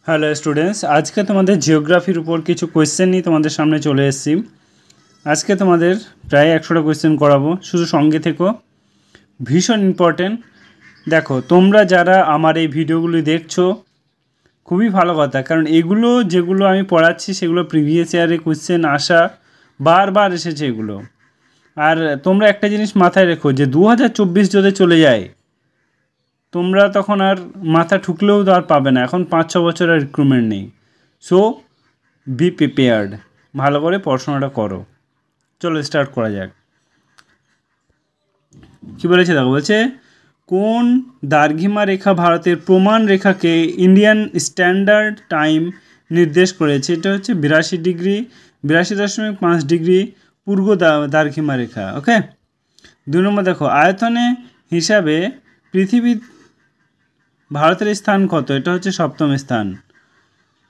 Hello students, আজকে তোমাদের জিওগ্রাফির উপর কিছু কোয়েশ্চেন নিয়ে তোমাদের সামনে চলে এসেছি। আজকে তোমাদের প্রায় 100টা কোয়েশ্চেন করাবো, শুধু সঙ্গে থেকো, ভীষণ ইম্পর্টেন্ট। দেখো, তোমরা যারা আমার এই ভিডিওগুলি দেখছো খুবই ভালো কথা, কারণ এগুলো যেগুলো আমি পড়াচ্ছি সেগুলো প্রিভিয়াস ইয়ারে কোয়েশ্চেন আসা বারবার এসেছে এগুলো। আর তোমরা একটা জিনিস মাথায় রেখো যে 2024 যদি চলে যায়, তোমরা তখন আর মাথা ঠুকলেও তো আর পাবে না। এখন 5-6 বছর আর রিক্রুটমেন্ট নেই। সো বি প্রিপেয়ার্ড, ভালো করে পড়াশোনাটা করো। চলো স্টার্ট করা যাক। কী বলেছে দেখো, বলছে কোন দ্রাঘিমা রেখা ভারতের প্রমাণ রেখাকে ইন্ডিয়ান স্ট্যান্ডার্ড টাইম নির্দেশ করেছে? এটা হচ্ছে 82 ডিগ্রি 82.5 ডিগ্রি পূর্ব দ্রাঘিমা রেখা। ওকে। 2 নম্বর দেখো, আয়তনে হিসাবে পৃথিবী ভারতের স্থান কত? এটা হচ্ছে 7ম স্থান।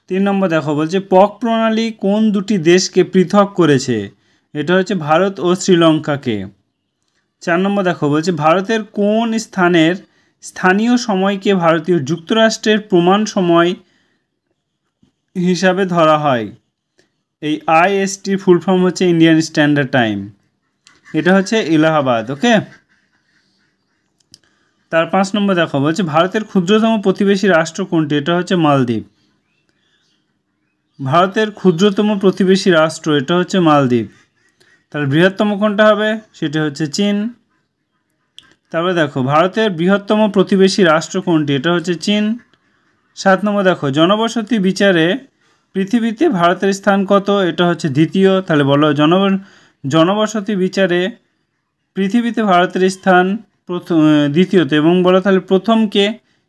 3 নম্বর দেখো, বলছে পক প্রণালী কোন দুটি দেশকে পৃথক করেছে? এটা হচ্ছে ভারত ও শ্রীলঙ্কাকে। 4 নম্বর দেখো, বলছে ভারতের কোন স্থানের স্থানীয় সময়কে ভারতীয় যুক্তরাষ্ট্রের প্রমাণ সময় হিসাবে ধরা হয়? এই আইএসটির ফুল ফর্ম হচ্ছে ইন্ডিয়ান স্ট্যান্ডার্ড টাইম। এটা হচ্ছে এলাহাবাদ। ওকে। তার 5 নম্বর দেখো, বলছে ভারতের ক্ষুদ্রতম প্রতিবেশী রাষ্ট্র কোনটি? এটা হচ্ছে মালদ্বীপ। ভারতের ক্ষুদ্রতম প্রতিবেশী রাষ্ট্র এটা হচ্ছে মালদ্বীপ। তার বৃহত্তম কোনটা হবে? সেটা হচ্ছে চীন। তারপরে দেখো, ভারতের বৃহত্তম প্রতিবেশী রাষ্ট্র কোনটি? এটা হচ্ছে চীন। 7 নম্বর দেখো, জনবসতি বিচারে পৃথিবীতে ভারতের স্থান কত? এটা হচ্ছে দ্বিতীয়। তাহলে বলো, জনবসতি বিচারে পৃথিবীতে ভারতের স্থান দ্বিতীয়ত, এবং বলো তাহলে প্রথম কে?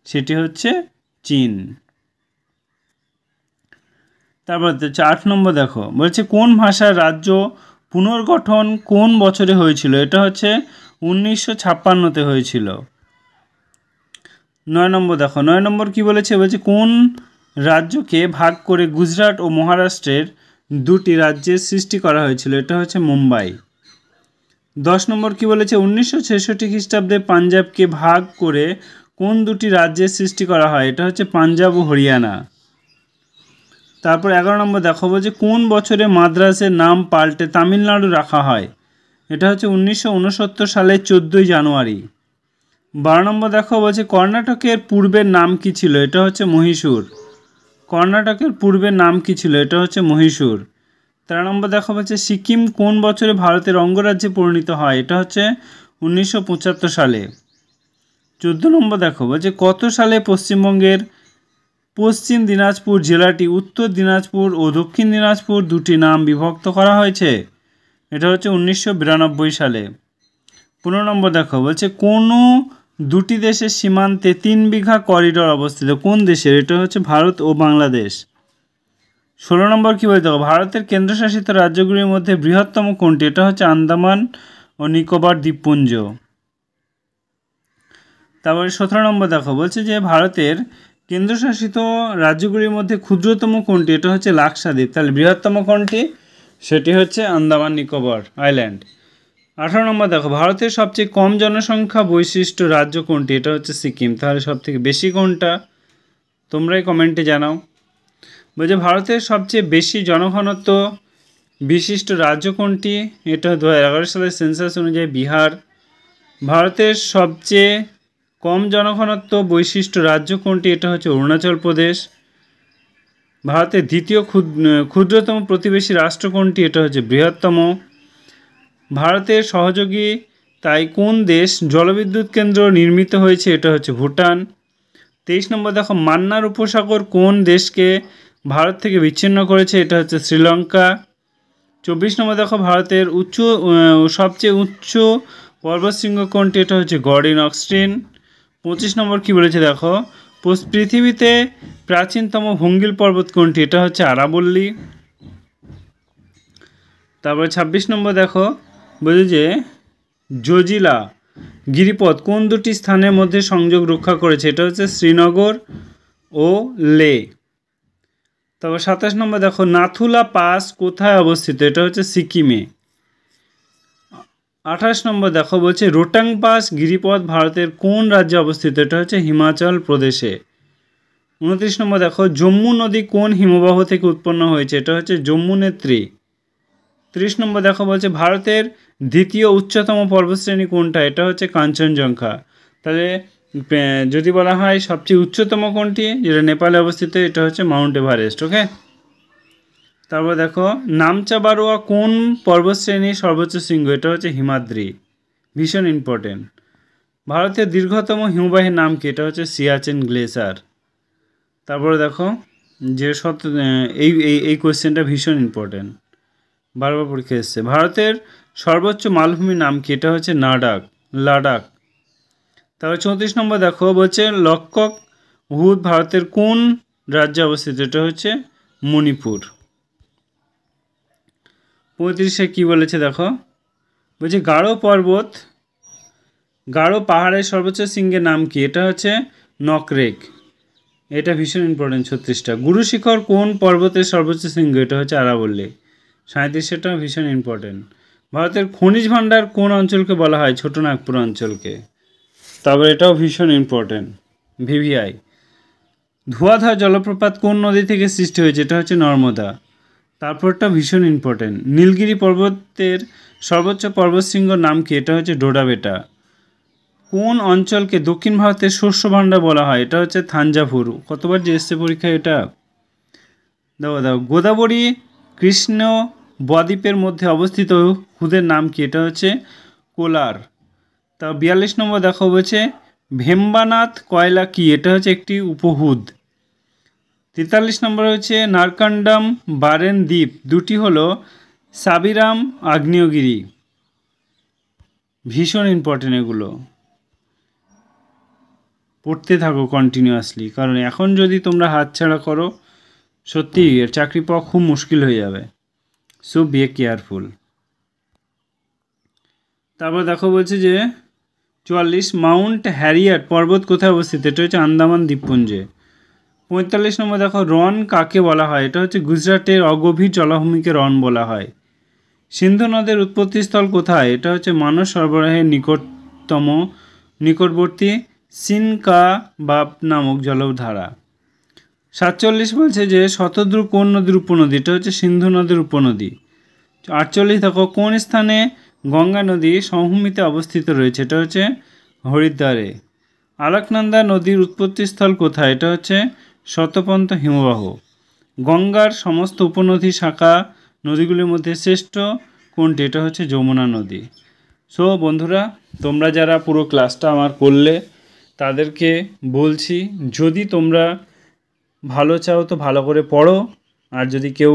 সেটি হচ্ছে চীন। তারপর 8 নম্বর দেখো, বলছে কোন ভাষার রাজ্য পুনর্গঠন কোন বছরে হয়েছিল? এটা হচ্ছে 1956-তে হয়েছিল। 9 নম্বর দেখো, 9 নম্বর কি বলেছে? বলছে কোন রাজ্যকে ভাগ করে গুজরাট ও মহারাষ্ট্রের দুটি রাজ্যের সৃষ্টি করা হয়েছিল? এটা হচ্ছে মুম্বাই। 10 নম্বর কি বলেছে? 1966 খ্রিস্টাব্দে পাঞ্জাবকে ভাগ করে কোন দুটি রাজ্যের সৃষ্টি করা হয়? এটা হচ্ছে পাঞ্জাব ও হরিয়ানা। তারপর 11 নম্বর দেখো, বলছে কোন বছরে মাদ্রাসের নাম পাল্টে তামিলনাড়ু রাখা হয়? এটা হচ্ছে 1969 সালের 14 জানুয়ারি। 12 নম্বর দেখো, বলছে কর্ণাটকের পূর্বের নাম কি ছিল? এটা হচ্ছে মহীশূর। কর্ণাটকের পূর্বের নাম কি ছিল? এটা হচ্ছে মহীশূর। 13 নম্বর দেখো, বলছে সিকিম কোন বছরে ভারতের অঙ্গরাজ্যে পরিণত হয়? এটা হচ্ছে 1975 সালে। 14 নম্বর দেখো, বলছে কত সালে পশ্চিমবঙ্গের পশ্চিম দিনাজপুর জেলাটি উত্তর দিনাজপুর ও দক্ষিণ দিনাজপুর দুটি নাম বিভক্ত করা হয়েছে? এটা হচ্ছে 1992 সালে। 15 নম্বর দেখো, বলছে কোনো দুটি দেশের সীমান্তে 3 বিঘা করিডোর অবস্থিত? কোন দেশের? এটা হচ্ছে ভারত ও বাংলাদেশ। 16 নম্বর কী বলতে দেখো, ভারতের কেন্দ্রশাসিত রাজ্যগুলির মধ্যে বৃহত্তম কোনটি? এটা হচ্ছে আন্দামান ও নিকোবর দ্বীপপুঞ্জ। তারপরে 17 নম্বর দেখো, বলছে যে ভারতের কেন্দ্রশাসিত রাজ্যগুলির মধ্যে ক্ষুদ্রতম কোনটি? এটা হচ্ছে লাক্ষাদ্বীপ। তাহলে বৃহত্তম কোনটি? সেটি হচ্ছে আন্দামান নিকোবর আইল্যান্ড। 18 নম্বর দেখো, ভারতের সবচেয়ে কম জনসংখ্যা বৈশিষ্ট্য রাজ্য কোনটি? এটা হচ্ছে সিকিম। তাহলে সবথেকে বেশি কোনটা? তোমরাই কমেন্টে জানাও। বলছে ভারতের সবচেয়ে বেশি জনঘনত্ব বিশিষ্ট রাজ্য কোনটি? এটা 2011 সালের সেন্সাস অনুযায়ী বিহার। ভারতের সবচেয়ে কম জনঘনত্ব বৈশিষ্ট্য রাজ্য কোনটি? এটা হচ্ছে অরুণাচল প্রদেশ। ভারতের দ্বিতীয় ক্ষুদ্রতম প্রতিবেশী রাষ্ট্র কোনটি? এটা হচ্ছে বৃহত্তম। ভারতের সহযোগী তাই কোন দেশ জলবিদ্যুৎ কেন্দ্র নির্মিত হয়েছে? এটা হচ্ছে ভুটান। 23 নম্বর দেখো, মান্নার উপসাগর কোন দেশকে ভারত থেকে বিচ্ছিন্ন করেছে? এটা হচ্ছে শ্রীলঙ্কা। 24 নম্বর দেখো, ভারতের সবচেয়ে উচ্চ পর্বতশৃঙ্গ কোনটি? এটা হচ্ছে গর্ডিন অক্সটিন। 25 নম্বর কি বলেছে দেখো, পৃথিবীতে প্রাচীনতম ভঙ্গিল পর্বত কোনটি? এটা হচ্ছে আরাবল্লী। তারপরে 26 নম্বর দেখো, বলছে যে জজিলা গিরিপথ কোন দুটি স্থানের মধ্যে সংযোগ রক্ষা করেছে? এটা হচ্ছে শ্রীনগর ও লে। তারপর 27 নম্বর দেখো, নাথুলা পাস কোথায় অবস্থিত? এটা হচ্ছে সিকিমে। 28 নম্বর দেখো, বলছে রোটাং পাস গিরিপথ ভারতের কোন রাজ্যে অবস্থিত? এটা হচ্ছে হিমাচল প্রদেশে। 29 নম্বর দেখো, জম্মু নদী কোন হিমবাহ থেকে উৎপন্ন হয়েছে? এটা হচ্ছে যমুনেত্রী। 30 নম্বর দেখো বলছে ভারতের দ্বিতীয় উচ্চতম পর্বতশ্রেণী কোনটা? এটা হচ্ছে কাঞ্চনজঙ্ঘা। তাহলে যদি বলা হয় সবচেয়ে উচ্চতম কোনটি, যেটা নেপালে অবস্থিত, এটা হচ্ছে মাউন্ট এভারেস্ট। ওকে, তারপর দেখো নামচা বারোয়া কোন পর্বতশ্রেণীর সর্বোচ্চ শৃঙ্গ? এটা হচ্ছে হিমাদ্রি, ভীষণ ইম্পর্টেন্ট। ভারতের দীর্ঘতম হিমবাহের নাম কি? এটা হচ্ছে সিয়াচেন গ্লেসার। তারপরে দেখো যে এই এই এই কোয়েশ্চেনটা ভীষণ ইম্পর্টেন্ট, বারবার পরীক্ষা এসছে। ভারতের সর্বোচ্চ মালভূমির নাম কি? এটা হচ্ছে লাদাখ। তারপর 34 নম্বর দেখো বলছে লক্কক হুদ ভারতের কোন রাজ্যে অবস্থিত? এটা হচ্ছে মণিপুর। 35-এ কী বলেছে দেখো, বলছে গাঢ় পাহাড়ের সর্বোচ্চ শৃঙ্গের নাম কি? এটা হচ্ছে নকরেক, এটা ভীষণ ইম্পর্টেন্ট। 36টা গুরু শিখর কোন পর্বতের সর্বোচ্চ শৃঙ্গ? এটা হচ্ছে আরাবল্লী। 37টা ভীষণ ইম্পর্টেন্ট। ভারতের খনিজ ভাণ্ডার কোন অঞ্চলকে বলা হয়? ছোটনাগপুর অঞ্চলকে। তারপর এটাও ভীষণ ইম্পর্টেন্ট, ভিভিআই। ধোঁয়াধার জলপ্রপাত কোন নদী থেকে সৃষ্টি হয়েছে? এটা হচ্ছে নর্মদা। তারপরটা ভীষণ ইম্পর্টেন্ট, নীলগিরি পর্বতের সর্বোচ্চ পর্বতশৃঙ্গর নাম কি? এটা হচ্ছে ডোডাবেটা। কোন অঞ্চলকে দক্ষিণ ভারতের শস্য ভাণ্ডার বলা হয়? এটা হচ্ছে থাঞ্জাভুর। কতবার যে এসছে পরীক্ষায় এটা। দাও গোদাবরী কৃষ্ণ বদ্বীপের মধ্যে অবস্থিত হ্রদের নাম কি? এটা হচ্ছে কোলার। তা 42 নম্বর দেখো বলছে ভেম্বানাথ কয়লা কি? এটা হচ্ছে একটি উপহ্রদ। 43 নম্বর হচ্ছে নারকান্ডাম বারেন দ্বীপ দুটি হলো সাবিরাম আগ্নেয়গিরি। ভীষণ ইম্পর্টেন্ট, এগুলো পড়তে থাকো কন্টিনিউয়াসলি, কারণ এখন যদি তোমরা হাতছাড়া করো সত্যি এর চাকরি পাওয়া খুব মুশকিল হয়ে যাবে। So be careful. তারপর দেখো বলছে যে 44 মাউন্ট হ্যারিয়েট পর্বত কোথায় অবস্থিত? এটা হচ্ছে আন্দামান দ্বীপপুঞ্জে। 45 নম্বর দেখো রন কাকে বলা হয়? এটা হচ্ছে গুজরাটের অগভীর জলাভূমিকে রন বলা হয়। সিন্ধু নদের উৎপত্তিস্থল কোথায়? এটা হচ্ছে মানস সরবরাহের নিকটবর্তী সিনকাবাব নামক জলধারা। 47 বলছে যে শতদ্রু কোন নদীর উপনদী? এটা হচ্ছে সিন্ধু নদের উপনদী। 48 দেখো কোন স্থানে গঙ্গা নদী সমভূমিতে অবস্থিত রয়েছে? এটা হচ্ছে হরিদ্বারে। আলাকনন্দা নদীর উৎপত্তিস্থল কোথায়? এটা হচ্ছে শতপন্ত হিমবাহ। গঙ্গার সমস্ত উপনদী শাখা নদীগুলির মধ্যে শ্রেষ্ঠ কোনটি? এটা হচ্ছে যমুনা নদী। সো বন্ধুরা, তোমরা যারা পুরো ক্লাসটা আমার করলে তাদেরকে বলছি, যদি তোমরা ভালো চাও তো ভালো করে পড়ো, আর যদি কেউ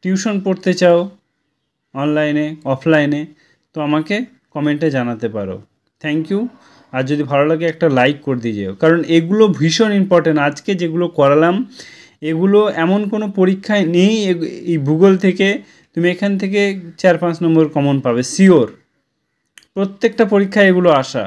টিউশন পড়তে চাও অনলাইনে অফলাইনে তো আমাকে কমেন্টে জানাতে পারো। Thank you. আর যদি ভালো লাগে একটা লাইক করে দিয়ে যেও, কারণ এগুলো ভীষণ ইম্পর্টেন্ট। আজকে যেগুলো করালাম এগুলো এমন কোনো পরীক্ষায় নেই এই ভূগোল থেকে তুমি এখান থেকে 4-5 নম্বর কমন পাবে শিওর, প্রত্যেকটা পরীক্ষায় এগুলো আসা।